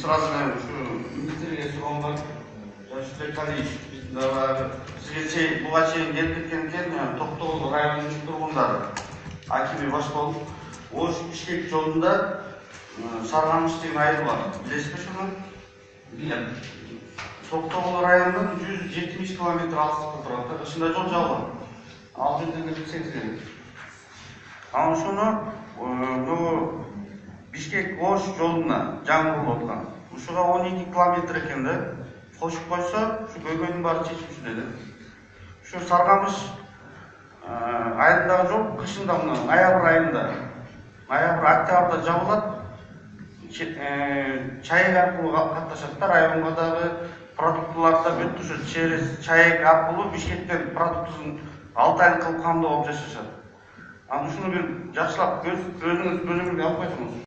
сразу министрге суган бар. Жашыбек Алиевич, сизге буга чейин келип кеткен экен, Токтогул районунун тургундары акими баш болуп, Ош Бишкек жолунда Саргамыш деген айыл бар. Билесизби ушуну? Билем. Токтогул районунун 170 километр алыстыкта турат. Ушундай жол жабылган. Ал жерден билсеңиз керек. Анан ошону бул Бишкек Ош жолуна жаңы курулуп аткан. Ушуга 12 километр экен да. Кошуп койсо, ушу көйгөйдүн баары чечилчү деди. Ушу Саргамыш айылдагы жол кышында мына ноябрь айында, ноябрь октябрда жабылат. Чаек аркылуу катташат да, районго дагы продуктыларды бүт ушу через Чаек аркылуу Бишкектен продуктысын 6 ай кылып камдоо болуп жашашат. Анан ушуну бир жакшылап өзүңүз алып койсоңуз.